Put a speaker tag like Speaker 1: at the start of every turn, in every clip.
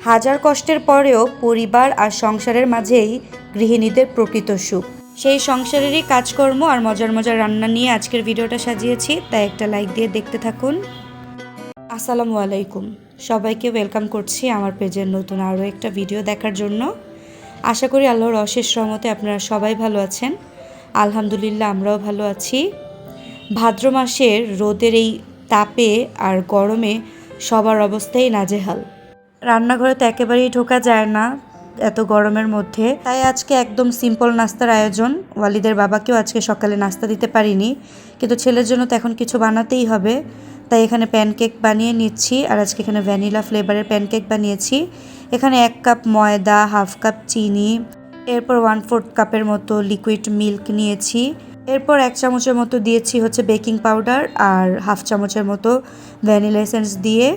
Speaker 1: হাজার কষ্টের পরেও পরিবার আর সংসারের মাঝেই গৃহিণীদের প্রকৃত সুখ। সেই সংসারেরই কাজকর্ম আর মজার মজার রান্না নিয়ে আজকের ভিডিওটা সাজিয়েছি, তাই একটা লাইক দিয়ে দেখতে থাকুন। আসসালামু আলাইকুম, সবাইকে ওয়েলকাম করছি আমার পেজের নতুন আরও একটা ভিডিও দেখার জন্য। আশা করি আল্লাহর অশেষ রহমতে আপনারা সবাই ভালো আছেন। আলহামদুলিল্লাহ আমরাও ভালো আছি। ভাদ্র মাসের রোদের এই তাপে আর গরমে সবার অবস্থাই নাজেহাল। রান্নাঘরে তো একেবারেই ঢোকা যায় না এত গরমের মধ্যে, তাই আজকে একদম সিম্পল নাস্তার আয়োজন। ওয়ালিদের বাবাকেও আজকে সকালে নাস্তা দিতে পারিনি, কিন্তু ছেলের জন্য তো এখন কিছু বানাতেই হবে। তাই এখানে প্যানকেক বানিয়ে নিচ্ছি, আর আজকে এখানে ভ্যানিলা ফ্লেভারের প্যানকেক বানিয়েছি। এখানে 1 কাপ ময়দা, 1/2 কাপ চিনি, এরপর 1/4 কাপের মতো লিকুইড মিল্ক নিয়েছি। এরপর 1 চামচের মতো দিয়েছি হচ্ছে বেকিং পাউডার, আর 1/2 চামচের মতো ভ্যানিলা এসেন্স দিয়ে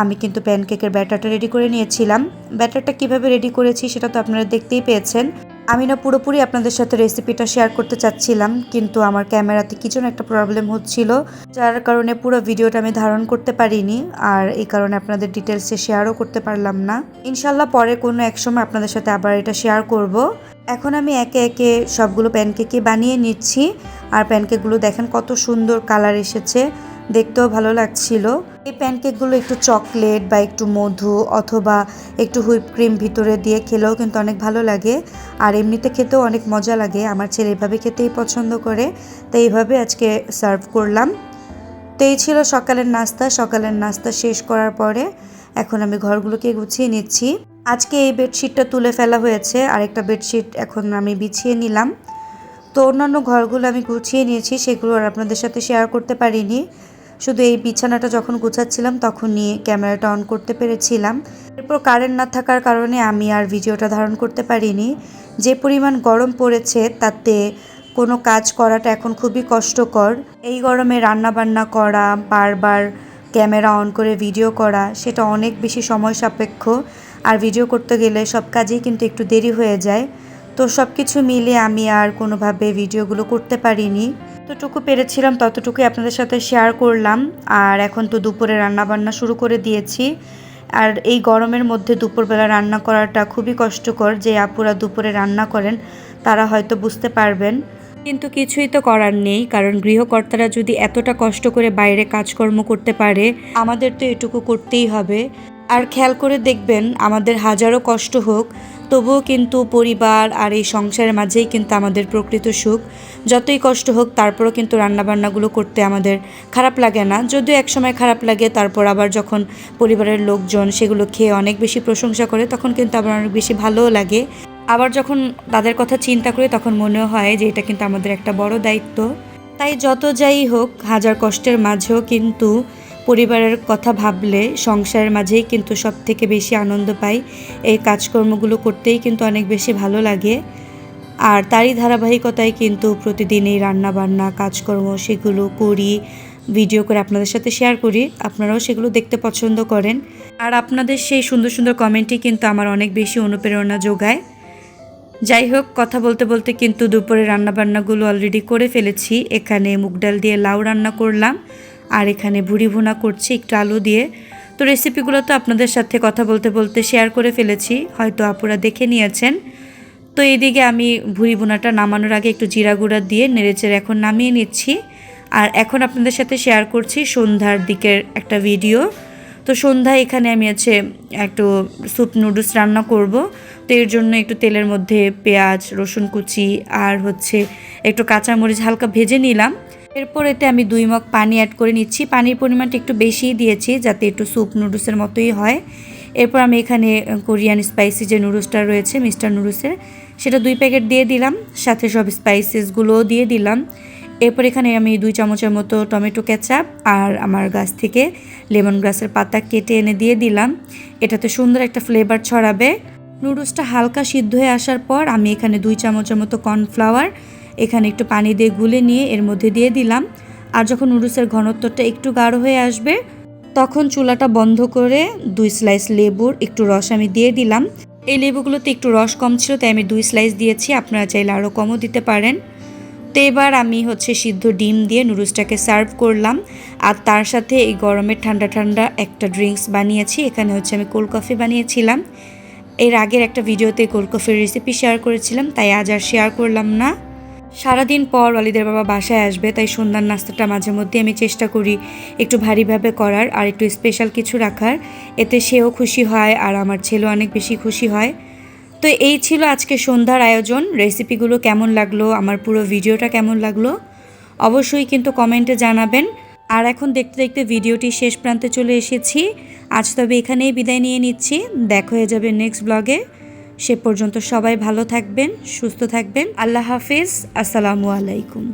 Speaker 1: আমি কিন্তু প্যানকেকের ব্যাটারটা রেডি করে নিয়েছিলাম। ব্যাটারটা কিভাবে রেডি করেছি সেটা তো আপনারা দেখতেই পেয়েছেন। আমি না পুরোপুরি আপনাদের সাথে রেসিপিটা শেয়ার করতে চাচ্ছিলাম, কিন্তু আমার ক্যামেরাতে কি যেন একটা প্রবলেম হচ্ছিল, যার কারণে পুরো ভিডিওটা আমি ধারণ করতে পারিনি, আর এই কারণে আপনাদের ডিটেলসে শেয়ারও করতে পারলাম না। ইনশাল্লাহ পরে কোনো এক সময় আপনাদের সাথে আবার এটা শেয়ার করব। এখন আমি একে একে সবগুলো প্যানকেকই বানিয়ে নিচ্ছি, আর প্যানকেকগুলো দেখেন কত সুন্দর কালার এসেছে, দেখতেও ভালো লাগছিল। এই প্যানকেকগুলো একটু চকলেট বা একটু মধু অথবা একটু হুইপ ক্রিম ভিতরে দিয়ে খেলেও কিন্তু অনেক ভালো লাগে, আর এমনিতে খেতেও অনেক মজা লাগে। আমার ছেলে এভাবে খেতেই পছন্দ করে, তাই এইভাবে আজকে সার্ভ করলাম। তো এই ছিল সকালের নাস্তা। সকালের নাস্তা শেষ করার পরে এখন আমি ঘরগুলোকে গুছিয়ে নিচ্ছি। আজকে এই বেডশিটটা তুলে ফেলা হয়েছে, আরেকটা বেডশিট এখন আমি বিছিয়ে নিলাম। তো অন্যান্য ঘরগুলো আমি গুছিয়ে নিয়েছি, সেগুলো আর আপনাদের সাথে শেয়ার করতে পারিনি। শুধু এই বিছানাটা যখন গুছাচ্ছিলাম তখনই ক্যামেরাটা অন করতে পেরেছিলাম। এরপর কারেন্ট না থাকার কারণে আমি আর ভিডিওটা ধারণ করতে পারিনি। যে পরিমাণ গরম পড়েছে তাতে কোনো কাজ করাটা এখন খুবই কষ্টকর। এই গরমে রান্না বান্না করা, বারবার ক্যামেরা অন করে ভিডিও করা, সেটা অনেক বেশি সময় সাপেক্ষ, আর ভিডিও করতে গেলে সব কাজেই কিন্তু একটু দেরি হয়ে যায়। তো সব কিছু মিলে আমি আর কোনোভাবে ভিডিওগুলো করতে পারিনি। যতটুকু পেরেছিলাম ততটুকুই আপনাদের সাথে শেয়ার করলাম। আর এখন তো দুপুরে রান্নাবান্না শুরু করে দিয়েছি, আর এই গরমের মধ্যে দুপুরবেলা রান্না করাটা খুবই কষ্টকর। যে আপুরা দুপুরে রান্না করেন তারা হয়তো বুঝতে পারবেন, কিন্তু কিছুই তো করার নেই, কারণ গৃহকর্তারা যদি এতটা কষ্ট করে বাইরে কাজকর্ম করতে পারে, আমাদের তো এটুকু করতেই হবে। আর খেয়াল করে দেখবেন, আমাদের হাজারো কষ্ট হোক তবুও কিন্তু পরিবার আর এই সংসারের মাঝেই কিন্তু আমাদের প্রকৃত সুখ। যতই কষ্ট হোক তারপরও কিন্তু রান্নাবান্নাগুলো করতে আমাদের খারাপ লাগে না, যদিও একসময় খারাপ লাগে, তারপর আবার যখন পরিবারের লোকজন সেগুলো খেয়ে অনেক বেশি প্রশংসা করে তখন কিন্তু আবার অনেক বেশি ভালোও লাগে। আবার যখন তাদের কথা চিন্তা করি তখন মনেও হয় যে এটা কিন্তু আমাদের একটা বড় দায়িত্ব। তাই যত যাই হোক, হাজার কষ্টের মাঝেও কিন্তু পরিবারের কথা ভাবলে সংসারের মাঝেই কিন্তু সব থেকে বেশি আনন্দ পাই। এই কাজকর্মগুলো করতেই কিন্তু অনেক বেশি ভালো লাগে, আর তারই ধারাবাহিকতায় কিন্তু প্রতিদিন এই রান্নাবান্না কাজকর্ম সেগুলো করি, ভিডিও করে আপনাদের সাথে শেয়ার করি। আপনারাও সেগুলো দেখতে পছন্দ করেন, আর আপনাদের সেই সুন্দর সুন্দর কমেন্টই কিন্তু আমার অনেক বেশি অনুপ্রেরণা যোগায়। যাই হোক, কথা বলতে বলতে কিন্তু দুপুরে রান্নাবান্নাগুলো অলরেডি করে ফেলেছি। এখানে মুগ ডাল দিয়ে লাউ রান্না করলাম, আর এখানে ভুড়ি ভুনা করছি একটু আলু দিয়ে। তো রেসিপিগুলো তো আপনাদের সাথে কথা বলতে বলতে শেয়ার করে ফেলেছি, হয়তো আপুরা দেখে নিয়েছেন। তো এইদিকে আমি ভুড়ি ভুনাটা নামানোর আগে একটু জিরা গুঁড়া দিয়ে নেড়েচেড়ে এখন নামিয়ে নিচ্ছি। আর এখন আপনাদের সাথে শেয়ার করছি সন্ধ্যার দিকের একটা ভিডিও। তো সন্ধ্যায় এখানে আমি একটু স্যুপ নুডলস রান্না করব। তো এর জন্য একটু তেলের মধ্যে পেঁয়াজ, রসুন কুচি আর একটু কাঁচামরিচ হালকা ভেজে নিলাম। এরপর এতে আমি 2 মগ পানি অ্যাড করে নিচ্ছি। পানির পরিমাণটা একটু বেশিই দিয়েছি যাতে একটু স্যুপ নুডলসের মতোই হয়। এরপর আমি এখানে কোরিয়ান স্পাইসি যে নুডলসটা রয়েছে মিস্টার নুডলসের, সেটা 2 প্যাকেট দিয়ে দিলাম, সাথে সব স্পাইসেসগুলোও দিয়ে দিলাম। এরপর এখানে আমি 2 চামচের মতো টমেটো কেচাপ আর আমার গাছ থেকে লেমন গ্রাসের পাতা কেটে এনে দিয়ে দিলাম। এটাতে সুন্দর একটা ফ্লেভার ছড়াবে। নুডলসটা হালকা সিদ্ধ হয়ে আসার পর আমি এখানে 2 চামচের মতো কর্নফ্লাওয়ার এখানে একটু পানি দিয়ে গুলে নিয়ে এর মধ্যে দিয়ে দিলাম। আর যখন নুডলসের ঘনত্বটা একটু গাঢ় হয়ে আসবে তখন চুলাটা বন্ধ করে 2 স্লাইস লেবুর একটু রস আমি দিয়ে দিলাম। এই লেবুগুলোতে একটু রস কম ছিল তাই আমি 2 স্লাইস দিয়েছি, আপনারা চাইলে আরও কমও দিতে পারেন। তো এবার আমি সিদ্ধ ডিম দিয়ে নুডলসটাকে সার্ভ করলাম, আর তার সাথে এই গরমের ঠান্ডা ঠান্ডা একটা ড্রিঙ্কস বানিয়েছি। এখানে আমি কোল্ড কফি বানিয়েছিলাম। এর আগের একটা ভিডিওতে কোল্ড কফির রেসিপি শেয়ার করেছিলাম, তাই আজ আর শেয়ার করলাম না। সারাদিন পর ওয়ালিদের বাবা বাসায় আসবে, তাই সন্ধ্যার নাস্তাটা মাঝে মধ্যে আমি চেষ্টা করি একটু ভারীভাবে করার আর একটু স্পেশাল কিছু রাখার, এতে সেও খুশি হয় আর আমার ছেলেও অনেক বেশি খুশি হয়। তো এই ছিল আজকে সন্ধ্যার আয়োজন। রেসিপিগুলো কেমন লাগলো, আমার পুরো ভিডিওটা কেমন লাগলো অবশ্যই কিন্তু কমেন্টে জানাবেন। আর এখন দেখতে দেখতে ভিডিওটি শেষ প্রান্তে চলে এসেছি। আজ তবে এখানেই বিদায় নিয়ে নিচ্ছি, দেখা হয়ে যাবে নেক্সট ব্লগে। সে পর্যন্ত সবাই ভালো থাকবেন, সুস্থ থাকবেন। আল্লাহ হাফিজ, আসসালামু আলাইকুম।